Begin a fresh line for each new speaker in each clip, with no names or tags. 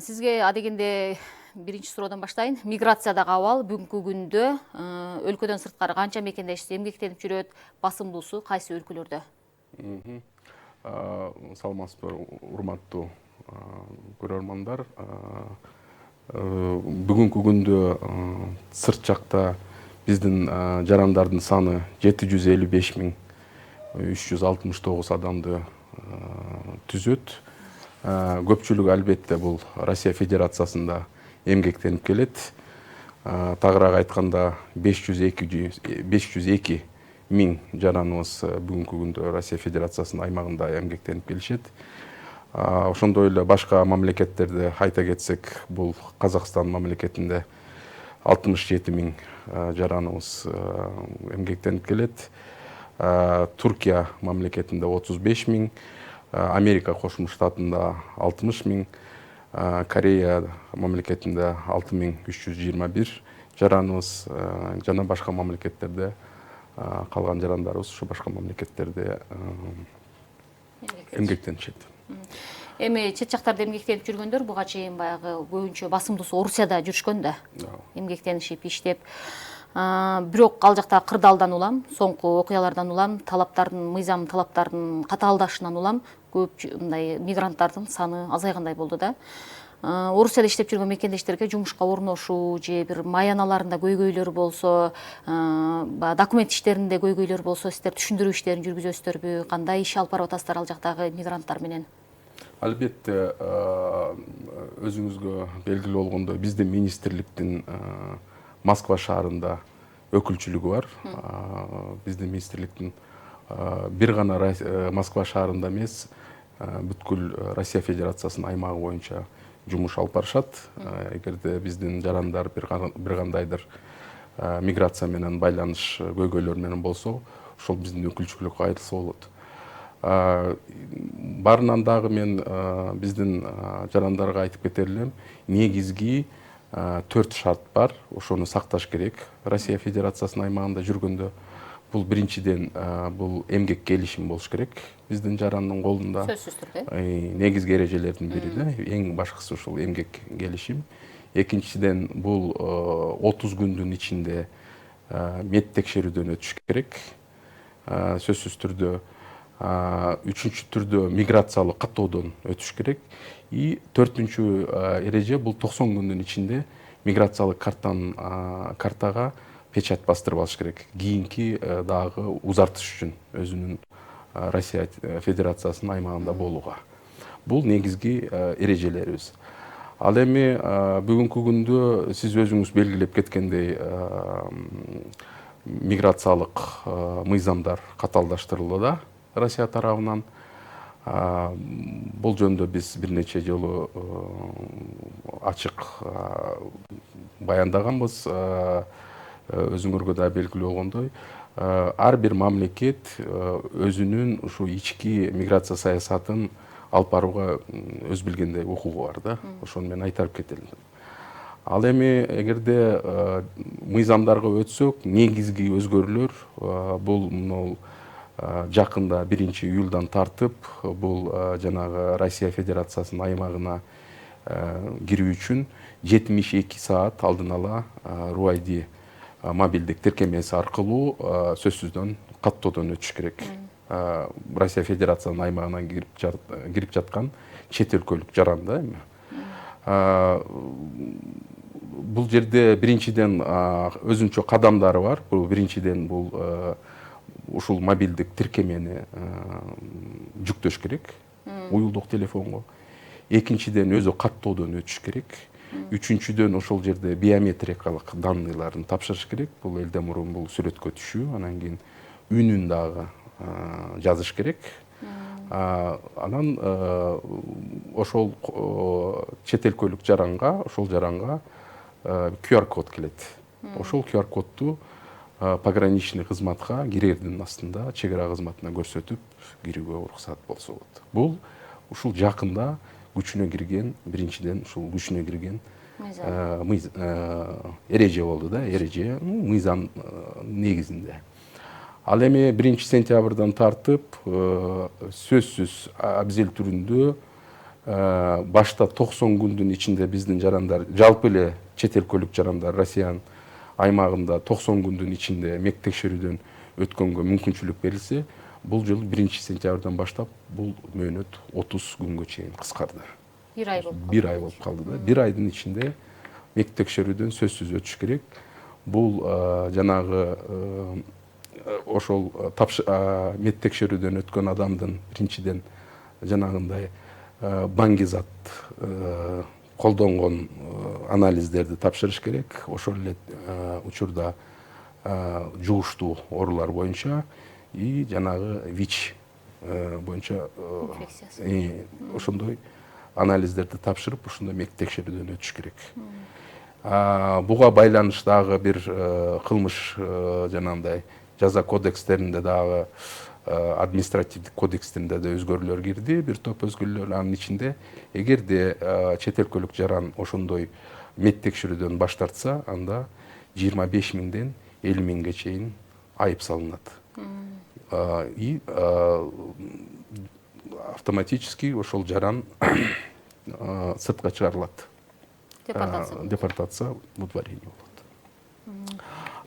Сизге адегенде биринчи суроодан баштайын. Миграциядагы абал бүгүнкү күндө өлкөдөн сырткары канча мекендеште эмгектенип жүрөт, басымдуусу кайсы өлкөлөрдө?
Саламатсызбы, урматтуу көрөрмандар. Бүгүнкү күндө сырт жакта биздин жарандардын саны 755.369 адамды түзөт. Көпчүлүгү албетте бул Россия Федерациясында эмгектенип келет. Тагыраак айтканда 502 миң жараныбыз бүгүнкү күндө Россия Федерациясынын аймагында эмгектенип келишет. Ошондой эле башка мамлекеттерди айта кетсек, бул Казакстан мамлекетинде 67 миң жараныбыз эмгектенип келет. Туркия мамлекетинде 35 миң, Америка Кошмо Штатында 60 миң, Корея мамлекетинде 6321 жараныбыз, жана башка мамлекеттерде калган жарандарыбыз ушу башка мамлекеттерде эмгектенишет.
Эми чет жактарда эмгектенип жүргөндөр буга чейин баягы көбүнчө басымдуусу Орусияда жүрүшкөн да. Эмгектенишип, иштеп. Бирок ал жакта кырдаалдан улам, соңку окуялардан улам, мыйзам талаптардын катаалдашынан улам көп мындай мигранттардын саны азайгандай болду да. Орусияда иштеп жүргөн мекендештерге жумушка орношуу же бир маяналарында көйгөйлөр болсо, документ иштеринде көйгөйлөр болсо, сиздер түшүндүрүү иштерин жүргүзөсүздөрбү? Кандай иш алып барып атасыздар ал жактагы мигранттар менен?
Албетте, өзүңүзгө белгилүү болгондой, биздин министрликтин Москва шаарында өкүлчүлүгү бар. Биздин министрликтин бир гана Москва шаарында эмес, бүткүл Россия Федерациясынын аймагы боюнча жумуш алып барышат. Эгерде биздин жарандар бир кандайдыр миграция менен байланыш көйгөйлөр менен болсо, ошол биздин өкүлчүлүккө кайрылса болот. Барынан дагы мен биздин жарандарга айтып кетер элем, негизги 4 шарт бар, ошону сакташ керек. Россия Федерациясынын аймагында жүргөндө бул биринчиден бул эмгек келишим болуш керек биздин жарандын колунда.
Сөзсүз түрдө.
Негизги эрежелердин бири да, эң башкысы ушул эмгек келишим. Экинчиден бул 30 күндүн ичинде мед текшерүүдөн өтүш керек. Сөзсүз түрдө. Үчүнчү түрдө миграциялык каттоодон өтүш керек. И төртүнчү эреже бул 90 күндүн ичинде миграциялык картага печать бастырып алыш керек. Кийинки дагы узартыш үчүн өзүнүн Россия Федерациясынын аймагында болууга. Бул негизги эрежелерибиз. Ал эми бүгүнкү күндө сиз өзүңүз белгилеп кеткендей миграциялык мыйзамдар катаалдаштырылууда Россия тарабынан. Бул жөнүндө биз бир нече жолу ачык баяндаганбыз. Өзүңөргө да белгилүү болгондой, ар бир мамлекет өзүнүн ушу ички миграция саясатын алып барууга өз билгендей укугу бар да. Ошону мен айтып кетелим. Ал эми эгерде мыйзамдарга өтсөк, негизги өзгөрүүлөр бул жакында 1-июлдан тартып, бул жанагы Россия Федерациясынын аймагына кирүү үчүн 72 саат алдын ала RUID мобилдик тиркемеси аркылуу сөзсүздөн каттоодон өтүш керек. Россия Федерациясынын аймагына кирип жаткан чет өлкөлүк жаран да эми. Бул жерде биринчиден өзүнчө кадамдары бар. Бул биринчиден бул ушул мобилдик тиркемени жүктөш керек уюлдук телефонго. Экинчиден өзү каттоодон өтүш керек. Үчүнчүдөн ошол жерде биометрикалык данныйларын тапшырыш керек. Бул элден мурун бул сүрөткө түшүү, анан кийин үнүн дагы жазыш керек. Анан ошол чет өлкөлүк жаранга, ошол жаранга QR код келет. Ошол QR кодду пограничный кызматка кирердин астында чек ара кызматына көрсөтүп кирүүгө уруксат болсо болот. Бул ушул жакында күчүнө кирген, биринчиден ушул күчүнө кирген эреже болду да, эреже мыйзам негизинде. Ал эми 1-сентябрдан тартып сөзсүз абзел түрүндө башта 90 күндүн ичинде биздин жарандар, жалпы эле чет өлкөлүк жарандар Россиянын аймагында 90 күндүн ичинде мек текшерүүдөн өткөнгө мүмкүнчүлүк берилсе, бул жолу 1 сентябрдан баштап бул мөөнөт 30 күнгө чейин кыскарды.
Бир ай болуп
Бир ай болуп калды да. Бир айдын ичинде мек текшерүүдөн сөзсүз өтүш керек. Бул жанагы ошол мек текшерүүдөн өткөн адамдын биринчиден жанагындай баңгизат колдонгон анализдерди тапшырыш керек. Ошол эле учурда жугуштуу оорулар боюнча и жанагы ВИЧ боюнча ошондой анализдерди тапшырып, ошондой мек текшерүүдөн өтүш керек. Буга байланыш дагы бир кылмыш жанагындай жаза кодекстеринде дагы административдик кодекстеринде да өзгөрүүлөр кирди, бир топ өзгөрүүлөр. Анын ичинде эгерде чет өлкөлүк жаран ошондой мек текшерүүдөн баш тартса, анда 25 миңден 50 миңге чейин айып салынат. И автоматически ошол жаран сыртка чыгарылат. Депортация удворение болот.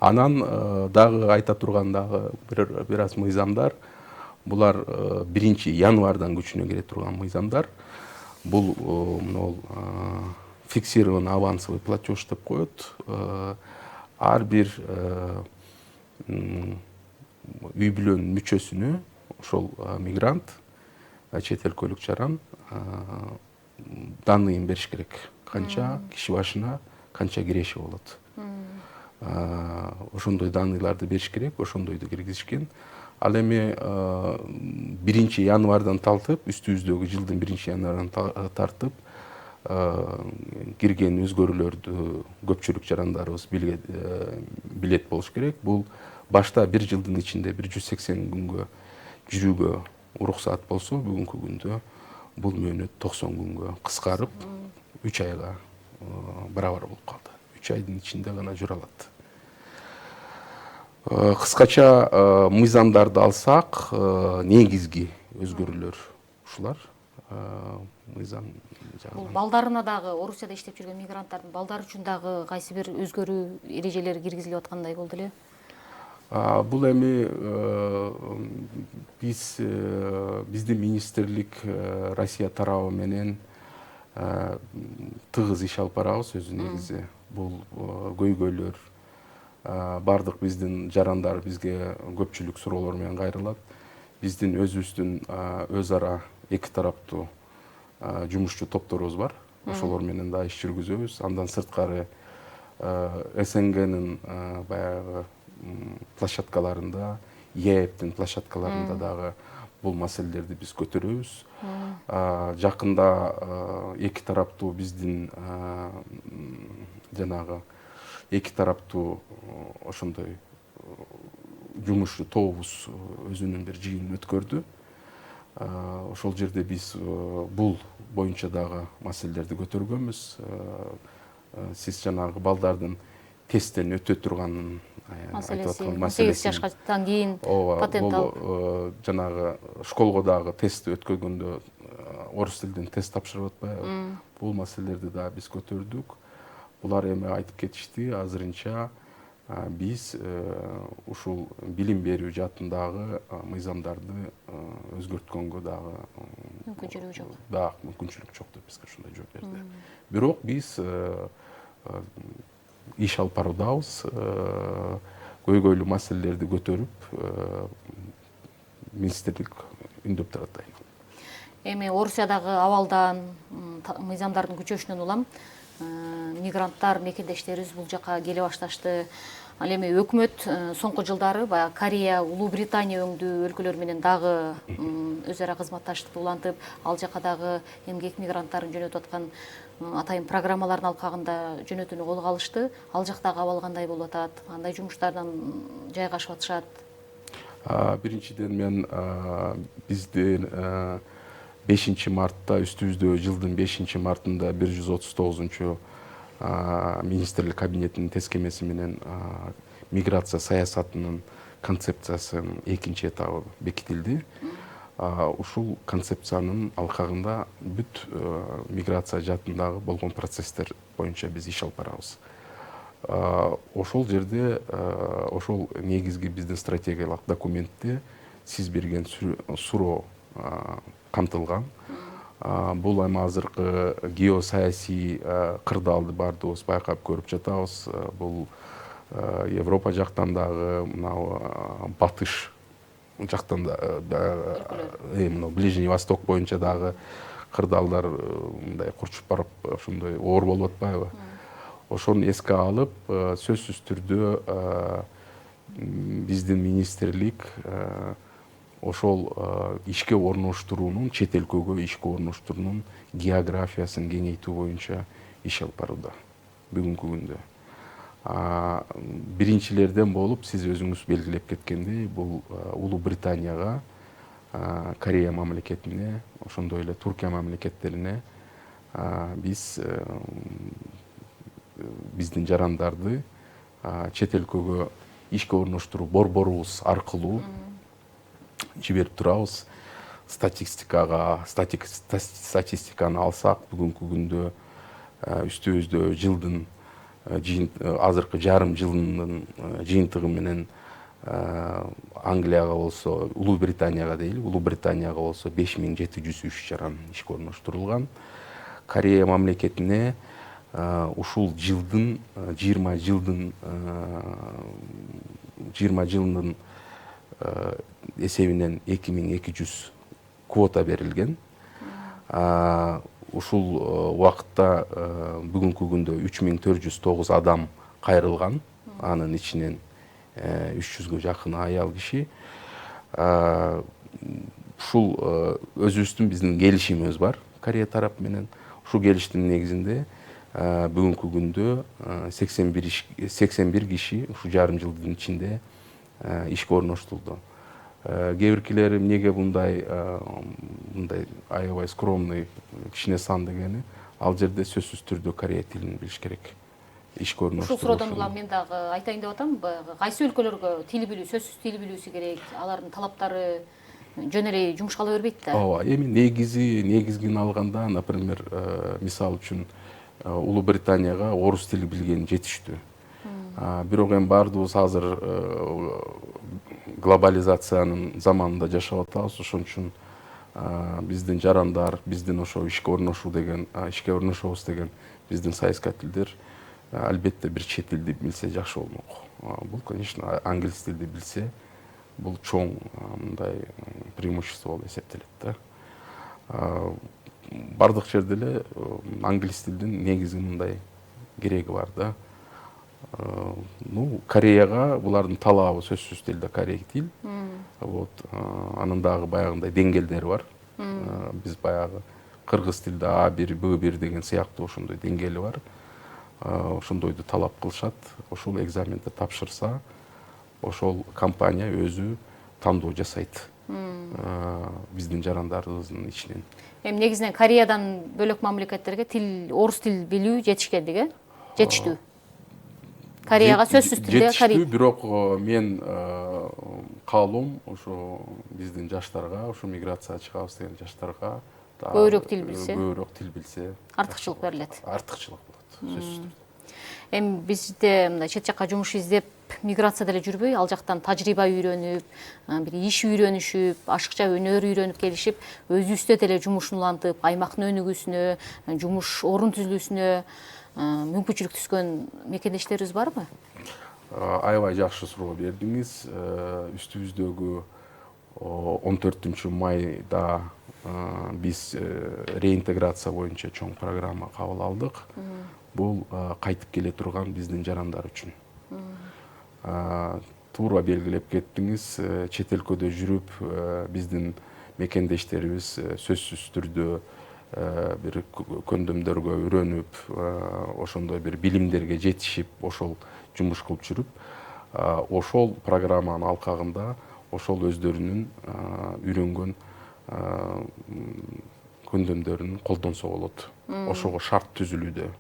Анан дагы айта турган дагы бир аз мыйзамдар. Булар 1 январдан күчүнө кире турган мыйзамдар. Бул могул фиксированный авансовый платеж деп коет. Ар бир үй бүлөнүн мүчөсүнө ошол мигрант, чет өлкөлүк жаран данныйын бериш керек. Канча киши башына канча киреши болот. Ошондой данныйларды бериш керек, ошондойду киргизишкен. Ал эми 1 январдан тартып, үстүбүздөгү жылдын 1 январынан тартып кирген өзгөрүүлөрдү көпчүлүк жарандарыбыз билет болуш керек. Бул башта 1 жылдын ичинде 180 күнгө жүрүүгө уруксаат болсо, бүгүнкү күндө бул мөөнөт 90 күнгө кыскарып, 3 айга барабар болуп калды. 3 айдын ичинде гана жүрө алат. Кыскача мыйзамдарды алсак, негизги өзгөрүүлөр ушулар. Мыйзам
бул балдарына дагы, Орусияда иштеп жүргөн мигранттардын балдары үчүн дагы кайсы бир өзгөрүү эрежелери киргизилип аткандай болду эле?
Бул эми биздин министрлик Россия тарабы менен тыгыз иш алып барабыз өзү негизи. Бул көйгөйлөр бардык биздин жарандар бизге көпчүлүк суроолор менен кайрылат. Биздин өзүбүздүн өз ара эки тараптуу жумушчу топторубуз бар. Ошолор менен да иш жүргүзөбүз. Андан сырткары СНГнын баягы площадкаларында, ЕЭПтин площадкаларында дагы бул маселелерди биз көтөрөбүз. Жакында эки тараптуу биздин жанагы эки тараптуу ошондой жумушчу тобубуз өзүнүн бир жыйынын өткөрдү. Ошол жерде биз бул боюнча дагы маселелерди көтөргөнбүз. Сиз жанагы балдардын тесттен өтө турганын айтып аткан маселеси. 18 жаштан кийин патент алып жанагы школго дагы тест өткөргөндө орус тилинен тест тапшырып атпайбы? Бул маселелерди да биз көтөрдүк. Булар эми айтып кетишти. Азырынча биз ушул билим берүү жаатындагы мыйзамдарды өзгөрткөнгө дагы
мүмкүнчүлүк жок.
Да, мүмкүнчүлүк жок деп бизге ушундай жооп берди. Бирок биз иш алып баруудабыз, көйгөйлүү маселелерди көтөрүп, министрлик үндөп турат дайым.
Эми Орусиядагы абалдан, мыйзамдардын күчөшүнөн улам мигранттар, мекендештерибиз бул жака келе башташты. Ал эми өкмөт соңку жылдары баягы Корея, Улуу Британия өңдүү өлкөлөр менен дагы өз ара кызматташтыкты улантып, ал жака дагы эмгек мигранттарын жөнөтүп аткан атайын программалардын алкагында жөнөтүүнү колго алышты. Ал жактагы абал кандай болуп атат? Кандай жумуштардан жайгашып атышат?
Биринчиден мен биздин 5 мартта үстүбүздө жылдын 5 мартында 139 министрлик кабинетинин тескемеси менен миграция саясатынын концепциясынын экинчи этабы бекитилди. ушул концепциянын алкагында бүт миграция жаатындагы болгон процесстер боюнча биз иш алып барабыз. Ошол жерде ошол негизги биздин стратегиялык документте сиз берген суроо камтылган. Бул эми азыркы геосаясий кырдаалды баардыгыбыз байкап көрүп жатабыз. Бул Европа жактан дагы мына батыш жактан да мына Ближний Восток боюнча дагы кырдаалдар мындай курчуп барып ошондой оор болуп атпайбы? Ошону эске алып, сөзсүз түрдө биздин министрлик ошол ишке орноштуруунун, чет өлкөгө ишке орноштуруунун географиясын кеңейтүү боюнча иш алып барууда бүгүнкү күндө. Биринчилерден болуп, сиз өзүңүз белгилеп кеткендей, бул Улуу Британияга, Корея мамлекетине, ошондой эле Туркия мамлекеттерине биз биздин жарандарды чет өлкөгө ишке орноштуруу борборубуз аркылуу жиберип турабыз. Статистиканы алсак, бүгүнкү күндө үстүбүздө жылдын азыркы жарым жылдын жыйынтыгы менен Англияга болсо, Улуу Британияга дейли, Улуу Британияга болсо 5703 жаран ишке орноштурулган. Корея мамлекетине ушул жылдын 20 жылдын эсебинен 2200 квота берилген. Ушул убакытта бүгүнкү күндө 3409 адам кайрылган, анын ичинен 300гө жакын аял киши. Ушул өзүбүздүн биздин келишимибиз бар Корея тарапы менен. Ушул келиштин негизинде бүгүнкү күндө 81 киши ушу жарым жылдын ичинде ишке орноштурулду. Кээ биркилери эмнеге мындай аябай скромный, кичине сан дегени, ал жерде сөзсүз түрдө Корея тилин билиш керек. Ишке орноштуруу.
Ушул суроодон улам мен дагы айтайын деп атам, кайсы өлкөлөргө тил билүү, сөзсүз тил билүүсү керек, алардын талаптары жөн эле жумушка ала бербейт да.
Ооба, эми негизгин алганда, например, мисал үчүн Улуу Британияга орус тили билген жетиштүү. Бирок эми баардыгыбыз азыр глобализациянын заманында жашап атабыз, ошон үчүн биздин жарандар, биздин ошо ишке орношобуз деген биздин саясаткерлер албетте бир чет тилди билсе жакшы болмок. Бул, конечно, англис тилди билсе, бул чоң мындай преимущество болуп эсептелет да. Бардык жерде эле англис тилдин негизги мындай кереги бар да. Кореяга булардын талабы сөзсүз түрдө корей тил. Вот, анын дагы баягындай деңгээлдери бар. Биз баягы кыргыз тилде А1, Б1 деген сыяктуу ошондой деңгээли бар. Ошондойду талап кылышат. Ошол экзаменди тапшырса, ошол компания өзү тандоо жасайт. Биздин жарандарыбыздын ичинен.
Эми негизинен Кореядан бөлөк мамлекеттерге орус тил билүү жетишкендиги, жетиштүү. Кореяга сөзсүз түрдө
жетиштүү, бирок мен каалоом ошо биздин жаштарга, ошо миграция чыгабыз деген жаштарга
көбүрөөк тил билсе, артыкчылык берилет.
Артыкчылык болот, сөзсүз түрдө.
Эми бизде мындай чет жакка жумуш издеп миграция деле жүрбөй, ал жактан тажрыйба үйрөнүп, бир иш үйрөнүшүп, ашыкча өнөр үйрөнүп келишип, өзүбүздө деле жумушун улантып, аймактын өнүгүүсүнө, жумуш орун түзүлүүсүнө мүмкүнчүлүк түскөн мекендештерибиз барбы?
Аябай жакшы суроо бердиңиз. Үстүбүздөгү 14 майда биз реинтеграция боюнча чоң программа кабыл алдык. Бул кайтып келе турган биздин жарандар үчүн. Туура белгилеп кеттиңиз, чет өлкөдө жүрүп, биздин мекендештерибиз сөзсүз түрдө бир көндөмдөргө үйрөнүп, ошондой бир билимдерге жетишип, ошол жумуш кылып жүрүп, ошол программанын алкагында ошол өздөрүнүн үйрөнгөн көндөмдөрүн колдонсо болот. Ошого шарт түзүлүүдө.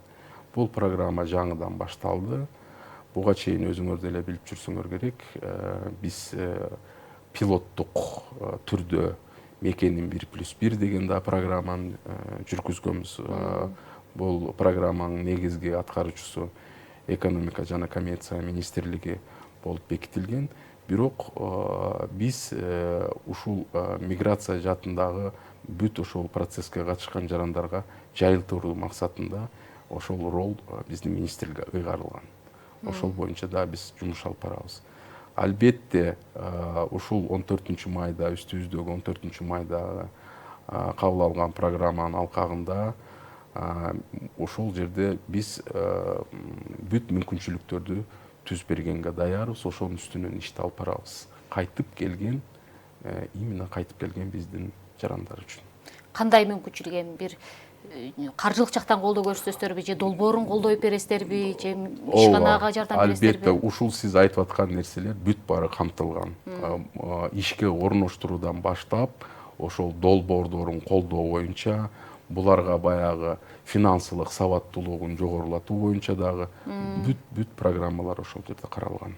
Бул программа жаңыдан башталды. Буга чейин өзүңөр деле билип жүрсөңөр керек, биз пилоттук түрдө Мекенин 1+1 деген да программаны жүргүзгөнбүз. Бул программанын негизги аткаруучусу экономика жана коммерция министрлиги болуп бекитилген. Бирок биз ушул миграция жаатындагы бүт ошол процесске катышкан жарандарга жайылтыруу максатында ошол рол биздин министрликке ыйгарылган. Ошол боюнча да биз жумуш алып барабыз. Албетте ушул 14 майда, үстүбүздөгү 14 майда кабыл алган программанын алкагында ошол жерде биз бүт мүмкүнчүлүктөрдү түзүп бергенге даярбыз. Ошонун үстүнөн ишти алып барабыз. Кайтып келген, именно кайтып келген биздин жарандар үчүн.
Кандай мүмкүнчүлүк, эми бир каржылык жактан колдоо көрсөтөсүздөрбү, же долбоорун колдоп бересиздерби, же ишканага жардам бересиздерби?
Албетте, ушул сиз айтып аткан нерселер бүт баары камтылган. Ишке орноштуруудан баштап, ошол долбоордорун колдоо боюнча, буларга баягы финансылык сабаттуулугун жогорулатуу боюнча дагы бүт программалар ошол жерде каралган.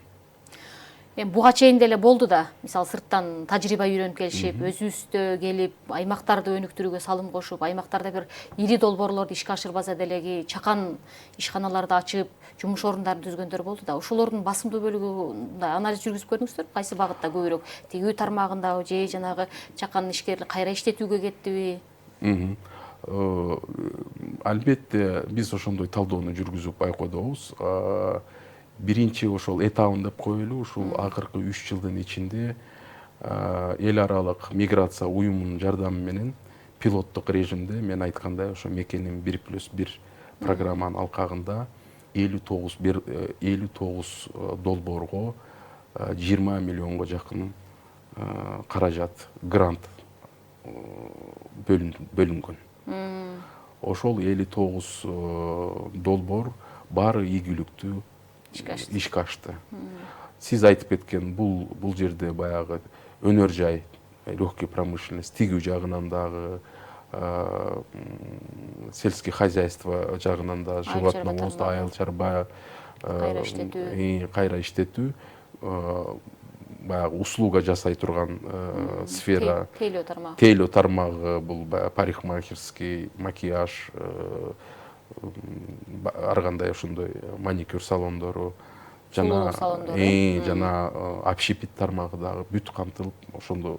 Эми буга чейин деле болду да, мисалы сырттан тажрыйба үйрөнүп келишип, өзүбүздө келип, аймактарды өнүктүрүүгө салым кошуп, аймактарда бир ири долбоорлорду ишке ашырбаса делеги чакан ишканаларды ачып, жумуш орундарын түзгөндөр болду да. Ошолордун басымдуу бөлүгү анализ жүргүзүп көрдүңүздөрбү? Кайсы багытта көбүрөөк? Тигүү тармагындабы же жанагы чакан ишкерлер кайра иштетүүгө кеттиби?
Албетте, биз ошондой талдоону жүргүзүп байкодобуз. Биринчи ошол этабын деп коелу, ушул акыркы 3 жылдын ичинде эл аралык миграция уюмунун жардамы менен пилоттук режимде мен айткандай ошо Мекенин 1+1 программанын алкагында 59 долбоорго 20 миллионго жакын каражат, грант бөлүнгөн. Ошол 59 долбоор баары ийгиликтүү ишке ашты. Сиз айтып кеткен бул жерде баягы өнөр жай, легкий промышленность, тигүү жагынан дагы, сельский хозяйство жагынан да, животноводство, айыл чарба, кайра иштетүү, баягы услуга жасай турган сфера, тейлөө тармагы, бул парикмахерский, макияж, ар кандай ошондой маникюр салондору, жана общепит тармагы дагы бүт камтылып ошондо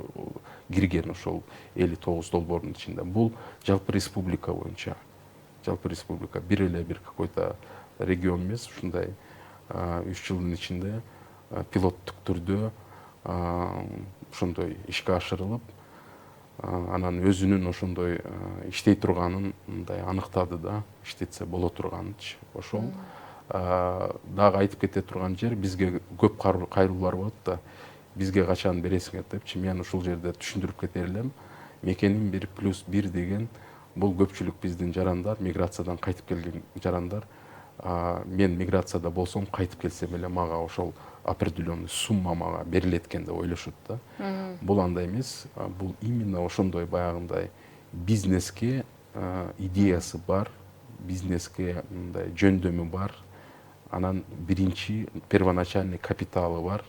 кирген, ошол 59 долбоордун ичинде. Бул жалпы республика боюнча, жалпы республика, бир эле бир какой-то регион эмес, ушундай 3 жылдын ичинде пилоттук түрдө ошондой ишке ашырылып, анан өзүнүн ошондой иштей турганын мындай аныктады да, иштетсе боло турганычы. Ошол дагы айтып кете турган жер, бизге көп кайрылуулар болот да, бизге качан бересиңер депчи. Мен ушул жерде түшүндүрүп кетер элем. Мекенин 1+1 деген бул көпчүлүк биздин жарандар, миграциядан кайтып келген жарандар. Мен миграцияда болсом, кайтып келсем эле мага ошол определенный сумма мага берилет экен деп ойлошот да. Бул андай эмес, бул именно ошондой баягындай бизнеске идеясы бар, бизнеске мындай жөндөмү бар, анан биринчи первоначальный капиталы бар,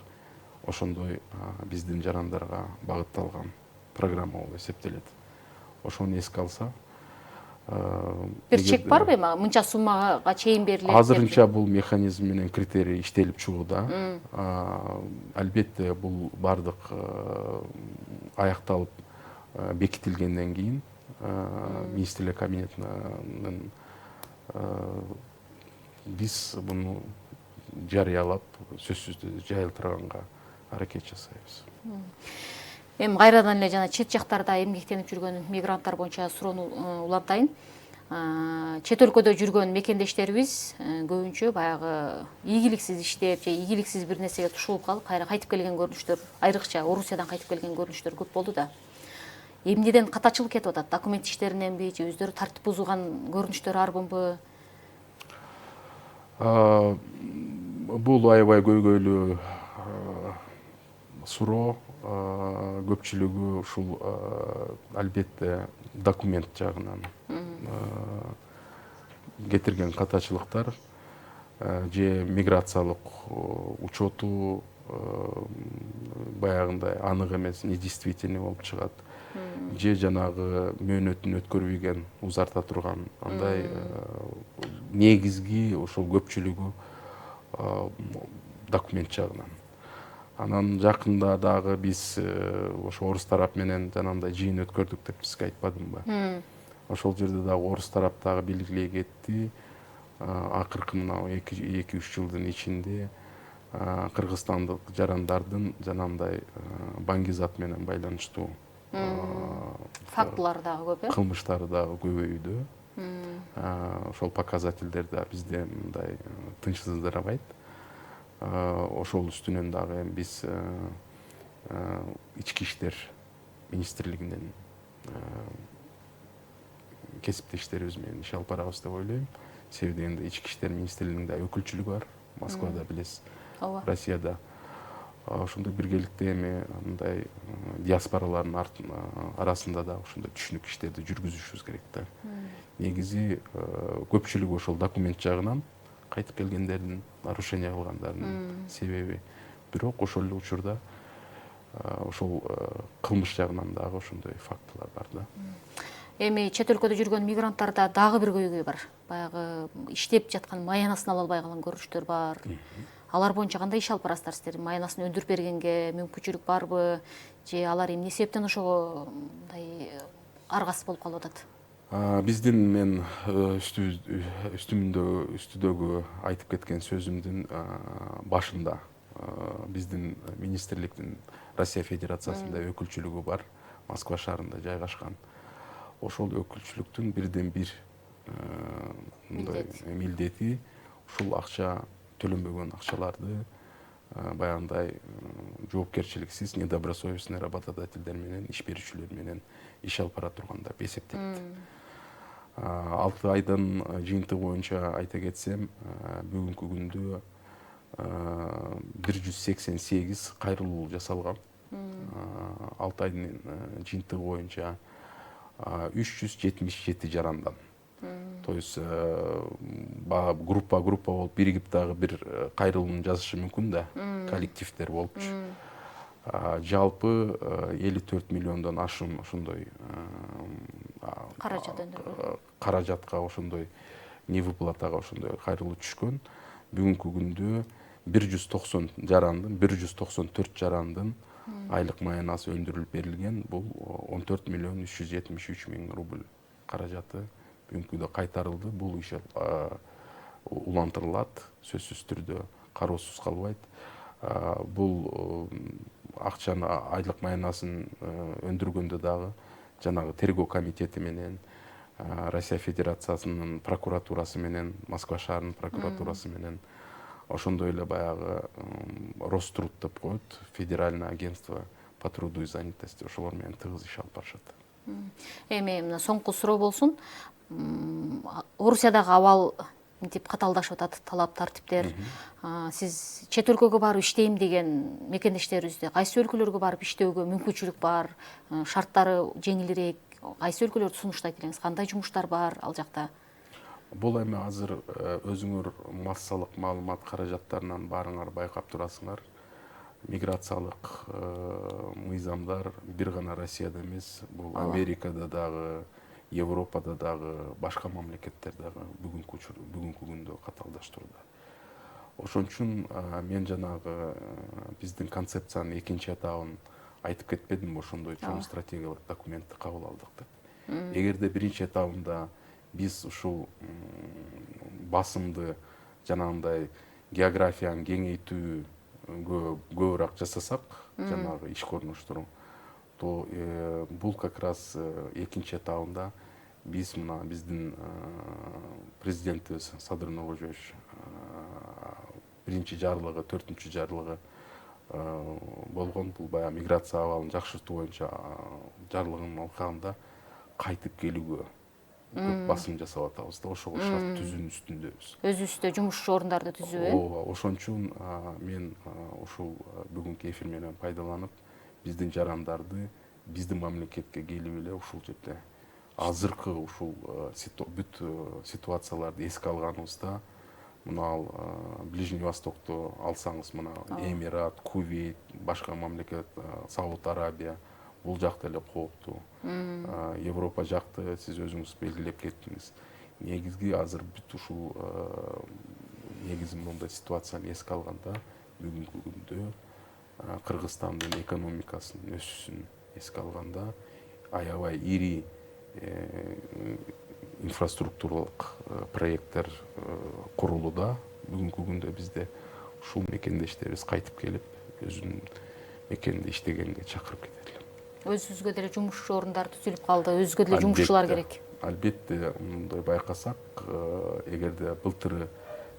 ошондой биздин жарандарга багытталган программа болуп эсептелет. Ошону эске алса,
бир чек барбы эми мынча суммага чейин берилет?
Азырынча бул механизм менен критерий иштелип чыгууда. Албетте бул бардык аякталып бекитилгенден кийин министрлер кабинетинин биз муну жарыялап сөзсүз жайылтырганга аракет жасайбыз.
Эми кайрадан эле жана чет жактарда эмгектенип жүргөн мигранттар боюнча суроону улантайын. Чет өлкөдө жүргөн мекендештерибиз көбүнчө баягы ийгиликсиз иштеп же ийгиликсиз бир нерсеге тушулуп калып кайра кайтып келген көрүнүштөр, айрыкча Орусиядан кайтып келген көрүнүштөр көп болду да. Эмнеден катачылык кетип атат? Документ иштериненби же өздөрү тартип бузган көрүнүштөр арбынбы?
Бул аябай көйгөйлүү суроо. Көпчүлүгү ушул албетте документ жагынан кетирген катачылыктар же миграциялык учету баягындай анык эмес, недействительный болуп чыгат. же жанагы мөөнөтүн өткөрбөйген, узарта турган андай негизги ошол көпчүлүгү документ жагынан. Анан жакында дагы биз ошо орус тарап менен жанагындай жыйын өткөрдүк деп сизге айтпадымбы? Ошол жерде дагы орус тарап дагы белгилей кетти. Акыркы мына 2-3 жылдын ичинде кыргызстандык жарандардын жанагындай баңгизат менен байланыштуу
фактылар дагы көп,
кылмыштары дагы көбөйдү. Ошол показательдер да бизде мындай тынчсыздырабайт. Ошол үстүнөн дагы биз ички иштер министрлигинен кесиптештерибиз менен иш алып барабыз деп ойлойм. Себеби дегенде ички иштер министрлигинин да өкүлчүлүгү бар, Москвада билесиз, Россияда. Ошондой биргеликте эми мындай диаспоралардын арасында да ошондой түшүнүк иштерди жүргүзүшүбүз керек да. Негизи көпчүлүгү ошол документ жагынан кайтып келгендердин, нарушение кылгандардын себеби. Бирок ошол эле учурда ошол кылмыш жагынан дагы ошондой фактылар бар да.
Эми чет өлкөдө жүргөн мигранттарда дагы бир көйгөй бар. Баягы иштеп жаткан маянасын ала албай калган көрүнүштөр бар. Алар боюнча кандай иш алып барасыздар сиздер? Маянасын өндүрүп бергенге мүмкүнчүлүк барбы? Же алар эмне себептен ошого мындай аргасыз болуп калып атат?
Биздин мен үстүдөгү айтып кеткен сөзүмдүн башында биздин министрликтин Россия Федерациясында өкүлчүлүгү бар, Москва шаарында жайгашкан. Ошол өкүлчүлүктүн бирден бир милдети ушул акча төлөнбөгөн акчаларды баягындай жоопкерчиликсиз, недобросовестный работодательдер менен, иш берүүчүлөр менен иш алып бара турганда эсептелет. 6 айдын жыйынтыгы боюнча айта кетсем, бүгүнкү күндө 188 кайрылуу жасалган. 6 айдын жыйынтыгы боюнча 377 жарандан. То есть группа болуп биригип дагы бир кайрылууну жазышы мүмкүн да, коллективдер болупчу. Жалпы 54 миллиондон ашуун ошондой каражатка ошондой невыплатага ошондой кайрылуу түшкөн. Бүгүнкү күндө 190 жарандын, 194 жарандын айлык маянасы өндүрүлүп берилген. Бул 14 миллион 373 миң рубль каражаты бүгүнкү күндө кайтарылды. Бул иш улантырылат, сөзсүз түрдө кароосуз калбайт. Бул акчаны, айлык маянасын өндүргөндө дагы жанагы тергөө комитети менен, Россия Федерациясынын прокуратурасы менен, Москва шаарынын прокуратурасы менен, ошондой эле баягы Роструд деп коет, Федеральное агентство по труду и занятости, ошолор менен тыгыз иш алып барышат.
Эми мына соңку суроо болсун. Орусиядагы абал мынтип каталдашып атат, талап тартиптер. Сиз чет өлкөгө барып иштейм деген мекендештерибизде кайсы өлкөлөргө барып иштөөгө мүмкүнчүлүк бар? Шарттары жеңилирээк, кайсы өлкөлөрдү сунуштайт элеңиз? Кандай жумуштар бар ал жакта?
Бул эми азыр өзүңөр массалык маалымат каражаттарынан баарыңар байкап турасыңар. Миграциялык мыйзамдар бир гана Россияда эмес, бул Америкада дагы, Европада дагы, башка мамлекеттерде дагы бүгүнкү күндө каталдаштырууда. Ошон үчүн мен жанагы биздин концепциянын экинчи этабын айтып кетпедимби, ошондой чоң стратегиялык документти кабыл алдык деп. Эгерде биринчи этабында биз ушул басымды жанагындай географияны кеңейтүүгө көбүрөөк жасасак, жанагы иш корунуштуру, то бул как раз экинчи этабында биз мына биздин президентибиз Садыр Нуркожоевич биринчи жарлыгы, 4-чү жарлыгы болгон, бул баягы миграция абалын жакшыртуу боюнча жарлыгынын алкагында кайтып келүүгө көп басым жасап атабыз да, ошого шарт түзүүнүн үстүндөбүз.
Өзүбүздө жумуш орундарды түзүү,
Ооба, ошон үчүн мен ушул бүгүнкү эфир менен пайдаланып, биздин жарандарды биздин мамлекетке келип эле ушул жерде азыркы ушул бүт ситуацияларды эске алганыбызда, мына Ближний Востокту алсаңыз, мына Эмират, Кувейт, башка мамлекет, Сауд Арабия, бул жак деле кооптуу. Европа жакты сиз өзүңүз белгилеп кеттиңиз. Негизги азыр бүт ушул негизи мындай ситуацияны эске алганда бүгүнкү күндө Кыргызстандын экономикасынын өсүшүн эске алганда аябай ири инфраструктуралык проекттер курулууда. Бүгүнкү күндө бизде ушул мекендештерибиз кайтып келип өзүнүн мекенинде иштегенге чакырып кетет элем.
Өзүбүзгө деле жумуш орундары түзүлүп калды, өзүгө деле жумушчулар керек.
Албетте, мындай байкасак, эгерде былтыры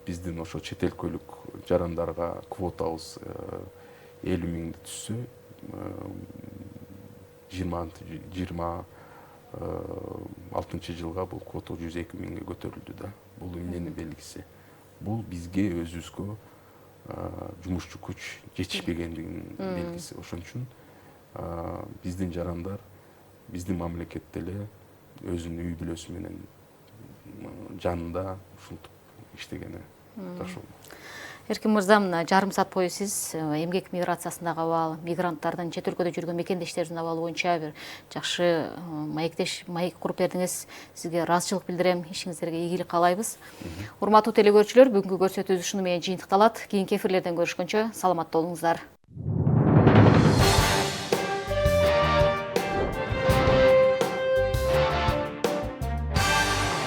биздин ошо чет өлкөлүк жарандарга квотабыз 50 миңди түзсө, 26 жылга бул квота 102 миңге көтөрүлдү да. Бул эмненин белгиси? Бул бизге өзүбүзгө жумушчу күч жетишпегендигинин белгиси. Ошон үчүн биздин жарандар биздин мамлекетте эле өзүнүн үй бүлөсү менен жанында ушинтип иштегени ташоо.
Эркин мырза, мына жарым саат бою сиз эмгек миграциясындагы абал, мигранттардын чет өлкөдө жүргөн мекендештерибиздин абалы боюнча бир жакшы маек куруп бердиңиз. Сизге ыраазычылык билдирем, ишиңиздерге ийгилик каалайбыз. Урматтуу телекөрүүчүлөр, бүгүнкү көрсөтүүбүз ушуну менен жыйынтыкталат. Кийинки эфирлерден көрүшкөнчө саламатта болуңуздар.